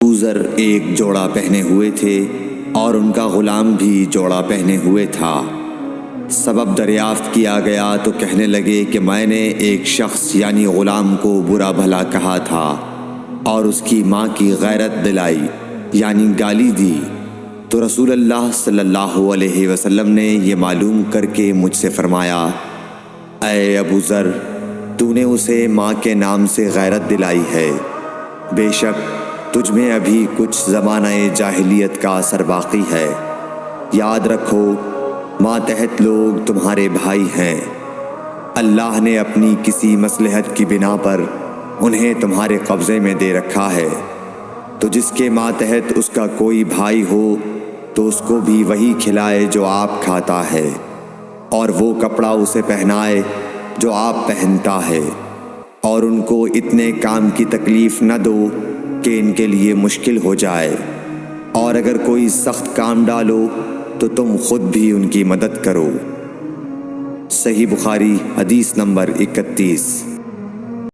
ابو ذر ایک جوڑا پہنے ہوئے تھے اور ان کا غلام بھی جوڑا پہنے ہوئے تھا۔ سبب دریافت کیا گیا تو کہنے لگے کہ میں نے ایک شخص یعنی غلام کو برا بھلا کہا تھا اور اس کی ماں کی غیرت دلائی یعنی گالی دی، تو رسول اللہ صلی اللہ علیہ وسلم نے یہ معلوم کر کے مجھ سے فرمایا، اے ابو ذر، تو نے اسے ماں کے نام سے غیرت دلائی ہے، بے شک تجھ میں ابھی کچھ زمانہ جاہلیت کا اثر باقی ہے۔ یاد رکھو ماتحت لوگ تمہارے بھائی ہیں، اللہ نے اپنی کسی مصلحت کی بنا پر انہیں تمہارے قبضے میں دے رکھا ہے، تو جس کے ماتحت اس کا کوئی بھائی ہو تو اس کو بھی وہی کھلائے جو آپ کھاتا ہے، اور وہ کپڑا اسے پہنائے جو آپ پہنتا ہے، اور ان کو اتنے کام کی تکلیف نہ دو کہ ان کے لیے مشکل ہو جائے، اور اگر کوئی سخت کام ڈالو تو تم خود بھی ان کی مدد کرو۔ صحیح بخاری حدیث نمبر 31۔